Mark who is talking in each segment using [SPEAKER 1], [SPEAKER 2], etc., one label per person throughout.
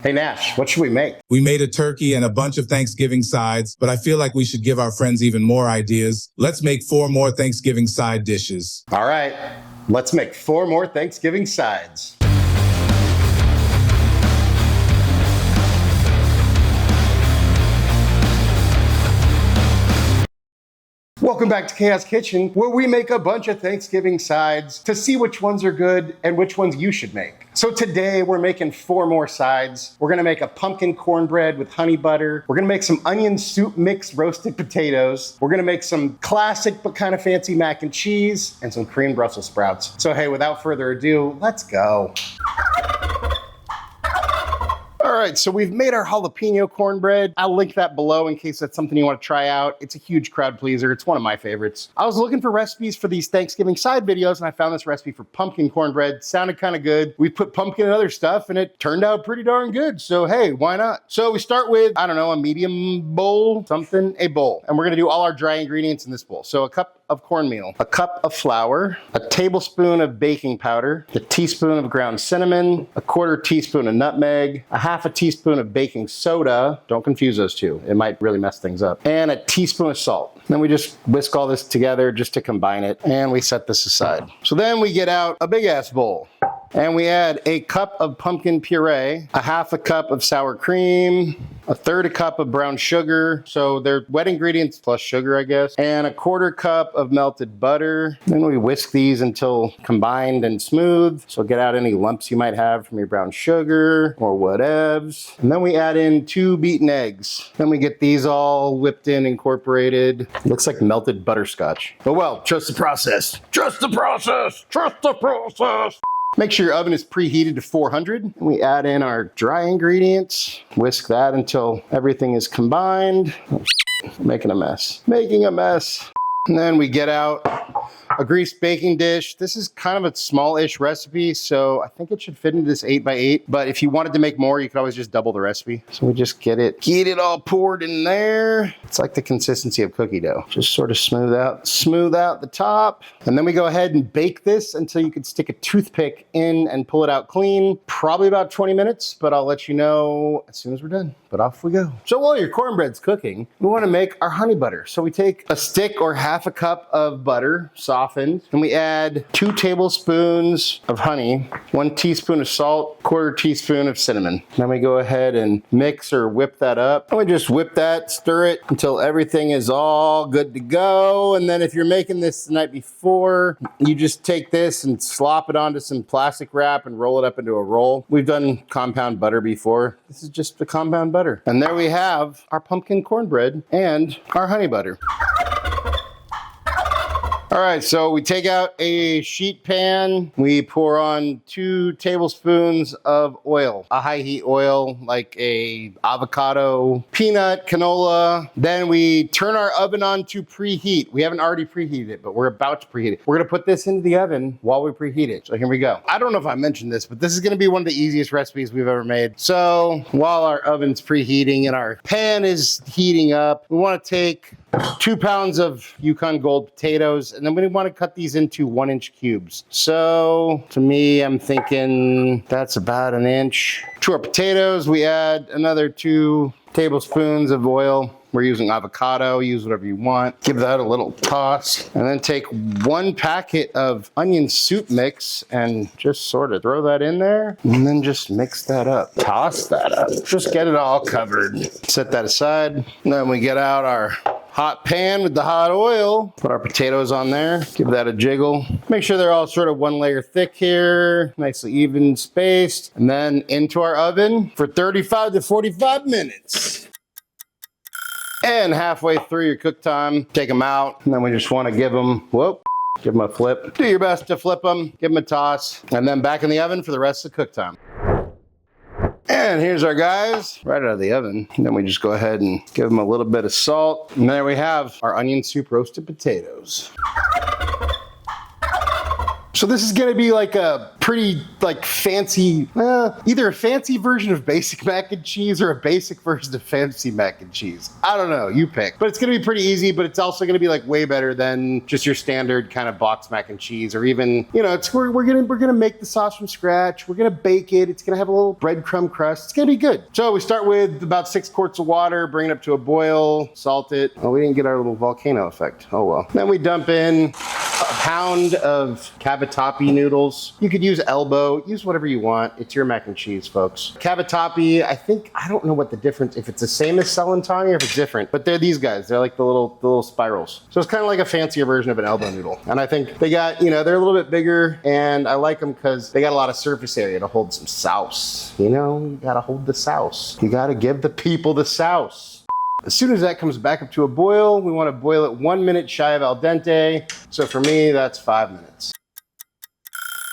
[SPEAKER 1] Hey Nash, what should we make?
[SPEAKER 2] We made a turkey and a bunch of Thanksgiving sides, but I feel like we should give our friends even more ideas. Let's make 4 more Thanksgiving side dishes.
[SPEAKER 1] All right, let's make 4 more Thanksgiving sides. Welcome back to Chaos Kitchen, where we make a bunch of Thanksgiving sides to see which ones are good and which ones you should make. So today we're making 4 more sides. We're gonna make a pumpkin cornbread with honey butter. We're gonna make some onion soup mixed roasted potatoes. We're gonna make some classic but kind of fancy mac and cheese and some creamed Brussels sprouts. So hey, without further ado, let's go. All right, so we've made our jalapeno cornbread. I'll link that below in case that's something you want to try out. It's a huge crowd pleaser. It's one of my favorites. I was looking for recipes for these Thanksgiving side videos and I found this recipe for pumpkin cornbread. Sounded kind of good. We put pumpkin and other stuff and it turned out pretty darn good. So hey, why not? So we start with, I don't know, a medium bowl, a bowl. And we're gonna do all our dry ingredients in this bowl. So a cup of cornmeal, a cup of flour, a tablespoon of baking powder, a teaspoon of ground cinnamon, a 1/4 teaspoon of nutmeg, a 1/2 teaspoon of baking soda, don't confuse those two, it might really mess things up, and a teaspoon of salt. Then we just whisk all this together just to combine it, and we set this aside. So then we get out a big ass bowl. And we add a cup of pumpkin puree, a 1/2 cup of sour cream, a 1/3 cup of brown sugar. So they're wet ingredients plus sugar, I guess. And a 1/4 cup of melted butter. Then we whisk these until combined and smooth. So get out any lumps you might have from your brown sugar or whatevs. And then we add in 2 beaten eggs. Then we get these all whipped in, incorporated. Looks like melted butterscotch. But well, trust the process. Trust the process. Trust the process. Make sure your oven is preheated to 400. We add in our dry ingredients. Whisk that until everything is combined. Oh, making a mess. Making a mess. And then we get out a greased baking dish. This is kind of a small-ish recipe, so I think it should fit into this 8x8. But if you wanted to make more, you could always just double the recipe. So we just get it all poured in there. It's like the consistency of cookie dough. Just sort of smooth out the top. And then we go ahead and bake this until you can stick a toothpick in and pull it out clean. Probably about 20 minutes, but I'll let you know as soon as we're done. But off we go. So while your cornbread's cooking, we want to make our honey butter. So we take a stick or 1/2 cup of butter, softened, and we add 2 tablespoons of honey, 1 teaspoon of salt, 1/4 teaspoon of cinnamon. Then we go ahead and mix or whip that up. And we just whip that, stir it until everything is all good to go. And then if you're making this the night before, you just take this and slop it onto some plastic wrap and roll it up into a roll. We've done compound butter before. This is just the compound butter. And there we have our pumpkin cornbread and our honey butter. All right, so we take out a sheet pan. We pour on 2 tablespoons of oil, a high heat oil, like a avocado, peanut, canola. Then we turn our oven on to preheat. We haven't already preheated it, but we're about to preheat it. We're gonna put this into the oven while we preheat it. So here we go. I don't know if I mentioned this, but this is gonna be one of the easiest recipes we've ever made. So while our oven's preheating and our pan is heating up, we wanna take 2 pounds of Yukon Gold potatoes, and then we want to cut these into 1-inch cubes. So to me, I'm thinking that's about 1 inch. To our potatoes, we add another 2 tablespoons of oil. We're using avocado, use whatever you want. Give that a little toss. And then take 1 packet of onion soup mix and just sort of throw that in there. And then just mix that up. Toss that up. Just get it all covered. Set that aside. And then we get out our hot pan with the hot oil. Put our potatoes on there. Give that a jiggle. Make sure they're all sort of 1 layer thick here. Nicely even spaced. And then into our oven for 35 to 45 minutes. And halfway through your cook time, take them out. And then we just want to give them a flip. Do your best to flip them, give them a toss, and then back in the oven for the rest of the cook time. And here's our guys, right out of the oven. And then we just go ahead and give them a little bit of salt. And there we have our onion soup roasted potatoes. So this is gonna be like a pretty like fancy, either a fancy version of basic mac and cheese or a basic version of fancy mac and cheese. I don't know, you pick. But it's gonna be pretty easy, but it's also gonna be like way better than just your standard kind of box mac and cheese, or even, you know, we're gonna make the sauce from scratch. We're gonna bake it. It's gonna have a little breadcrumb crust. It's gonna be good. So we start with about 6 quarts of water, bring it up to a boil, salt it. Oh, we didn't get our little volcano effect. Oh well. Then we dump in a pound of cavatappi noodles. You could use elbow, use whatever you want. It's your mac and cheese, folks. Cavatappi, I don't know what the difference, if it's the same as Celentano or if it's different, but they're these guys. They're like the little spirals. So it's kind of like a fancier version of an elbow noodle. And I think they got, you know, they're a little bit bigger, and I like them because they got a lot of surface area to hold some sauce. You know, you gotta hold the sauce. You gotta give the people the sauce. As soon as that comes back up to a boil, we want to boil it 1 minute shy of al dente. So for me, that's 5 minutes.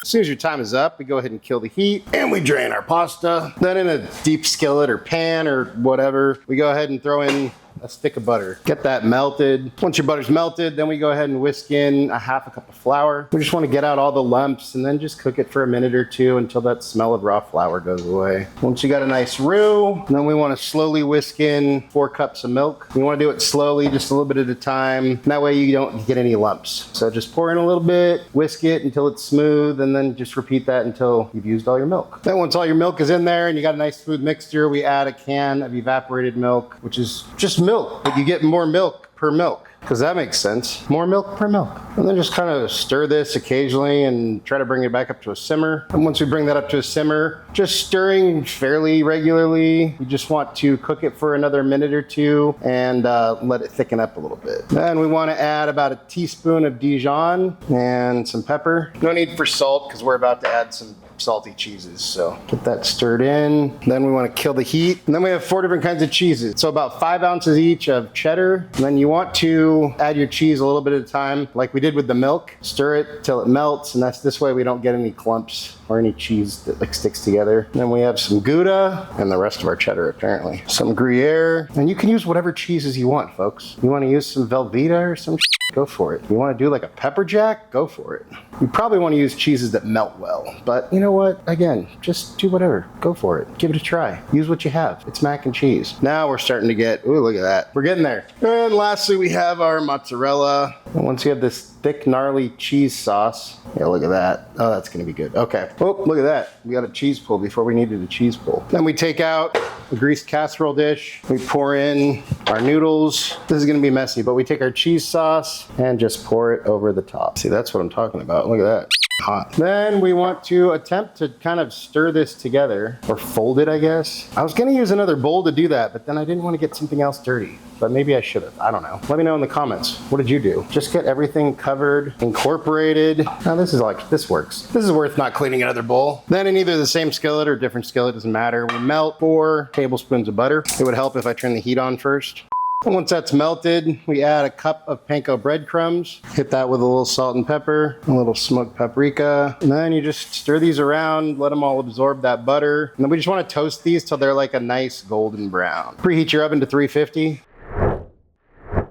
[SPEAKER 1] As soon as your time is up, we go ahead and kill the heat and we drain our pasta. Then in a deep skillet or pan or whatever, we go ahead and throw in a stick of butter. Get that melted. Once your butter's melted, then we go ahead and whisk in a half a cup of flour. We just want to get out all the lumps and then just cook it for a minute or two until that smell of raw flour goes away. Once you got a nice roux, then we want to slowly whisk in 4 cups of milk. You want to do it slowly, just a little bit at a time. That way you don't get any lumps. So just pour in a little bit, whisk it until it's smooth, and then just repeat that until you've used all your milk. Then once all your milk is in there and you got a nice smooth mixture, we add a can of evaporated milk, which is just milk, but you get more milk per milk. Because that makes sense. More milk per milk. And then just kind of stir this occasionally and try to bring it back up to a simmer. And once we bring that up to a simmer, just stirring fairly regularly. You just want to cook it for another minute or two and let it thicken up a little bit. Then we want to add about a teaspoon of Dijon and some pepper. No need for salt because we're about to add some salty cheeses. So get that stirred in. Then we want to kill the heat. And then we have 4 different kinds of cheeses. So about 5 ounces each of cheddar. And then you want to add your cheese a little bit at a time, like we did with the milk. Stir it till it melts, and that's this way we don't get any clumps or any cheese that like sticks together. And then we have some Gouda and the rest of our cheddar apparently. Some Gruyere. And you can use whatever cheeses you want, folks. You want to use some Velveeta or some go for it. You want to do like a pepper jack? Go for it. You probably want to use cheeses that melt well, but you know what? Again, just do whatever. Go for it. Give it a try. Use what you have. It's mac and cheese. Now we're starting to get, ooh, look at that. We're getting there. And lastly, we have our mozzarella. And once you have this thick, gnarly cheese sauce, yeah, look at that. Oh, that's going to be good. Okay. Oh, look at that. We got a cheese pull before we needed a cheese pull. Then we take out a greased casserole dish. We pour in our noodles. This is going to be messy, but we take our cheese sauce and just pour it over the top. See, that's what I'm talking about. Look at that. Hot. Then we want to attempt to kind of stir this together, or fold it, I guess. I was going to use another bowl to do that, but then I didn't want to get something else dirty. But maybe I should have. I don't know. Let me know in the comments. What did you do? Just get everything covered, incorporated. Now this works. This is worth not cleaning another bowl. Then in either the same skillet or different skillet, doesn't matter. We melt 4 tablespoons of butter. It would help if I turn the heat on first. And once that's melted, we add a cup of panko breadcrumbs. Hit that with a little salt and pepper, a little smoked paprika. And then you just stir these around, let them all absorb that butter. And then we just want to toast these till they're like a nice golden brown. Preheat your oven to 350.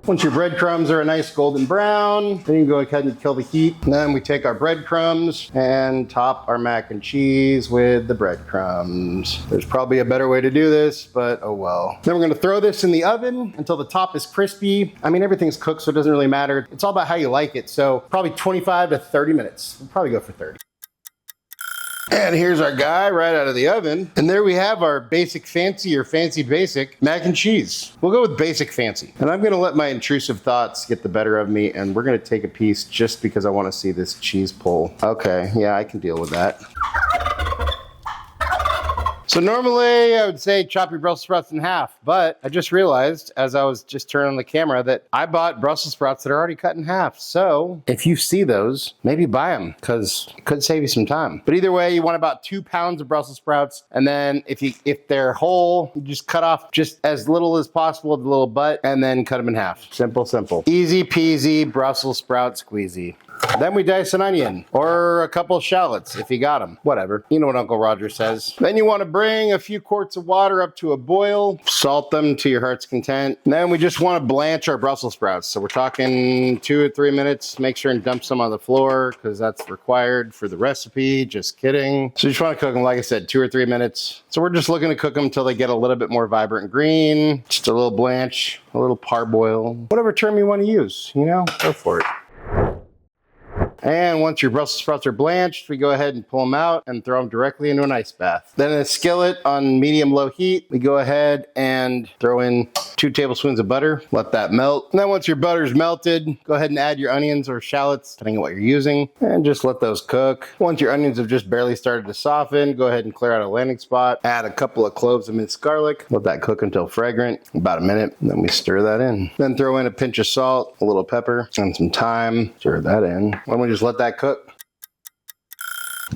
[SPEAKER 1] Once your breadcrumbs are a nice golden brown, then you can go ahead and kill the heat. And then we take our breadcrumbs and top our mac and cheese with the breadcrumbs. There's probably a better way to do this, but oh well. Then we're gonna throw this in the oven until the top is crispy. I mean, everything's cooked, so it doesn't really matter. It's all about how you like it. So probably 25 to 30 minutes. We'll probably go for 30. And here's our guy right out of the oven. And there we have our basic fancy or fancy basic mac and cheese. We'll go with basic fancy. And I'm gonna let my intrusive thoughts get the better of me, and we're gonna take a piece just because I wanna see this cheese pull. Okay, yeah, I can deal with that. So normally I would say chop your Brussels sprouts in half, but I just realized as I was just turning on the camera that I bought Brussels sprouts that are already cut in half. So if you see those, maybe buy them because it could save you some time. But either way, you want about 2 pounds of Brussels sprouts. And then if they're whole, you just cut off just as little as possible of the little butt and then cut them in half. Simple, simple. Easy peasy Brussels sprout squeezy. Then we dice an onion or a couple of shallots if you got them. Whatever. You know what Uncle Roger says. Then you want to bring a few quarts of water up to a boil. Salt them to your heart's content. And then we just want to blanch our Brussels sprouts. So we're talking 2 or 3 minutes. Make sure and dump some on the floor because that's required for the recipe. Just kidding. So you just want to cook them, like I said, 2 or 3 minutes. So we're just looking to cook them until they get a little bit more vibrant green. Just a little blanch, a little parboil, whatever term you want to use, you know, go for it. And once your Brussels sprouts are blanched, we go ahead and pull them out and throw them directly into an ice bath. Then in a skillet on medium-low heat, we go ahead and throw in 2 tablespoons of butter. Let that melt. And then once your butter's melted, go ahead and add your onions or shallots, depending on what you're using, and just let those cook. Once your onions have just barely started to soften, go ahead and clear out a landing spot. Add a couple of cloves of minced garlic. Let that cook until fragrant, about a minute. And then we stir that in. Then throw in a pinch of salt, a little pepper, and some thyme. Stir that in. Then we just let that cook.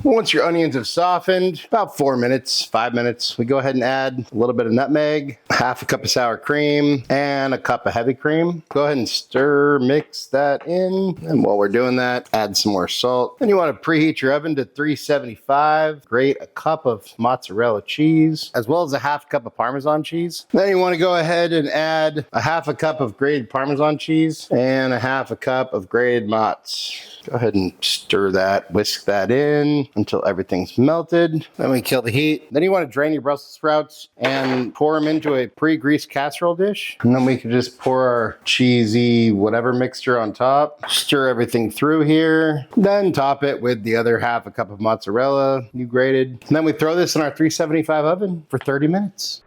[SPEAKER 1] Once your onions have softened, about 4 minutes, 5 minutes, we go ahead and add a little bit of nutmeg, half a cup of sour cream, and a cup of heavy cream. Go ahead and stir, mix that in. And while we're doing that, add some more salt. Then you want to preheat your oven to 375. Grate a cup of mozzarella cheese, as well as a half cup of Parmesan cheese. Then you want to go ahead and add a half a cup of grated Parmesan cheese and a half a cup of grated mozz. Go ahead and stir that, whisk that in until everything's melted. Then we kill the heat. Then you want to drain your Brussels sprouts and pour them into a pre-greased casserole dish. And then we can just pour our cheesy whatever mixture on top. Stir everything through here. Then top it with the other half a cup of mozzarella you grated. And then we throw this in our 375 oven for 30 minutes.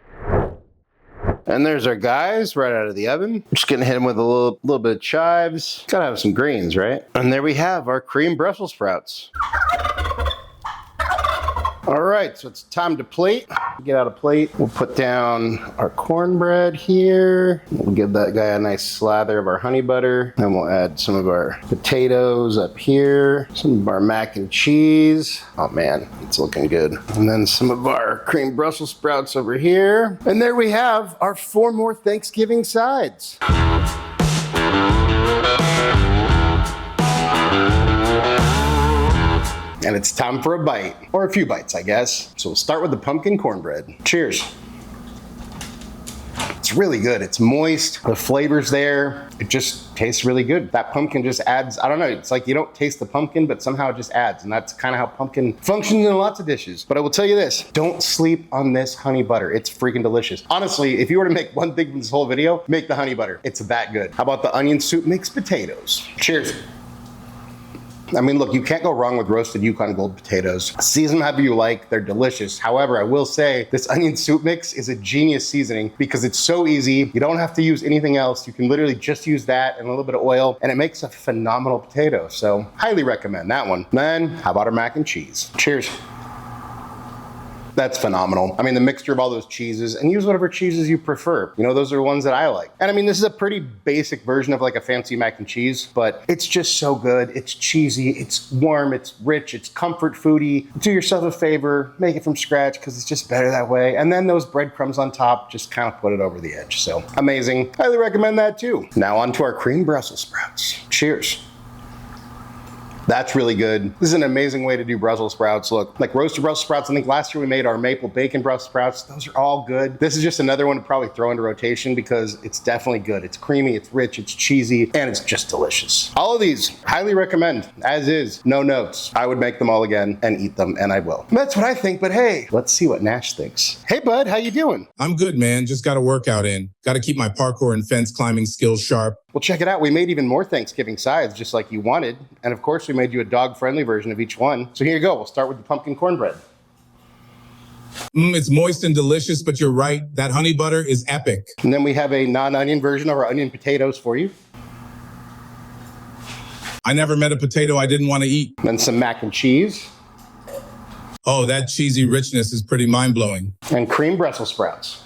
[SPEAKER 1] And there's our guys right out of the oven. Just gonna hit them with a little bit of chives. Gotta have some greens, right? And there we have our creamed Brussels sprouts. All right, so it's time to plate. Get out a plate. We'll put down our cornbread here. We'll give that guy a nice slather of our honey butter. Then we'll add some of our potatoes up here. Some of our mac and cheese. Oh man, it's looking good. And then some of our creamed Brussels sprouts over here. And there we have our 4 more Thanksgiving sides. And it's time for a bite, or a few bites, I guess. So we'll start with the pumpkin cornbread. Cheers. It's really good. It's moist. The flavor's there. It just tastes really good. That pumpkin just adds, I don't know, it's like you don't taste the pumpkin, but somehow it just adds. And that's kind of how pumpkin functions in lots of dishes. But I will tell you this, don't sleep on this honey butter. It's freaking delicious. Honestly, if you were to make one thing from this whole video, make the honey butter. It's that good. How about the onion soup mixed potatoes? Cheers. I mean, look, you can't go wrong with roasted Yukon Gold potatoes. Season them however you like, they're delicious. However, I will say this onion soup mix is a genius seasoning because it's so easy. You don't have to use anything else. You can literally just use that and a little bit of oil and it makes a phenomenal potato. So highly recommend that one. Then how about our mac and cheese? Cheers. That's phenomenal. I mean, the mixture of all those cheeses, and use whatever cheeses you prefer. You know, those are ones that I like. And I mean, this is a pretty basic version of like a fancy mac and cheese, but it's just so good. It's cheesy, it's warm, it's rich, it's comfort foody. Do yourself a favor, make it from scratch because it's just better that way. And then those breadcrumbs on top, just kind of put it over the edge. So amazing. Highly recommend that too. Now on to our creamed Brussels sprouts. Cheers. That's really good. This is an amazing way to do Brussels sprouts. Look, like roasted Brussels sprouts, I think last year we made our maple bacon Brussels sprouts. Those are all good. This is just another one to probably throw into rotation because it's definitely good. It's creamy, it's rich, it's cheesy, and it's just delicious. All of these, highly recommend, as is, no notes. I would make them all again and eat them, and I will. That's what I think, but hey, let's see what Nash thinks. Hey bud, how you doing?
[SPEAKER 2] I'm good, man. Just got a workout in. Got to keep my parkour and fence climbing skills sharp.
[SPEAKER 1] Well, check it out. We made even more Thanksgiving sides, just like you wanted. And of course, we made you a dog-friendly version of each one. So here you go. We'll start with the pumpkin cornbread.
[SPEAKER 2] It's moist and delicious, but you're right. That honey butter is epic.
[SPEAKER 1] And then we have a non-onion version of our onion potatoes for you.
[SPEAKER 2] I never met a potato I didn't want to eat.
[SPEAKER 1] Then some mac and cheese.
[SPEAKER 2] Oh, that cheesy richness is pretty mind-blowing.
[SPEAKER 1] And creamed Brussels sprouts.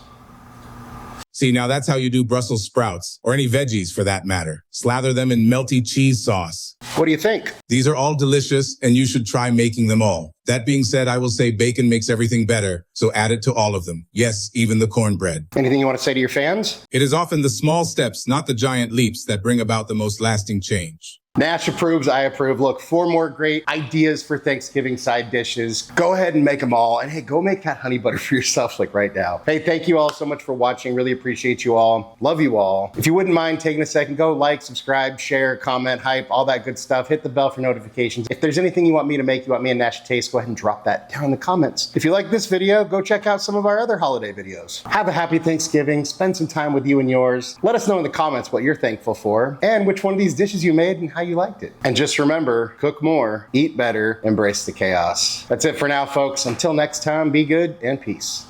[SPEAKER 2] See, now that's how you do Brussels sprouts, or any veggies for that matter. Slather them in melty cheese sauce.
[SPEAKER 1] What do you think?
[SPEAKER 2] These are all delicious, and you should try making them all. That being said, I will say bacon makes everything better, so add it to all of them. Yes, even the cornbread.
[SPEAKER 1] Anything you want to say to your fans?
[SPEAKER 2] It is often the small steps, not the giant leaps, that bring about the most lasting change.
[SPEAKER 1] Nash approves, I approve. Look, 4 more great ideas for Thanksgiving side dishes. Go ahead and make them all. And hey, go make that honey butter for yourself like right now. Hey, thank you all so much for watching. Really appreciate you all. Love you all. If you wouldn't mind taking a second, go like, subscribe, share, comment, hype, all that good stuff. Hit the bell for notifications. If there's anything you want me to make, you want me and Nash to taste, go ahead and drop that down in the comments. If you like this video, go check out some of our other holiday videos. Have a happy Thanksgiving. Spend some time with you and yours. Let us know in the comments what you're thankful for and which one of these dishes you made and how you liked it. And just remember, cook more, eat better, embrace the chaos. That's it for now, folks. Until next time, be good and peace.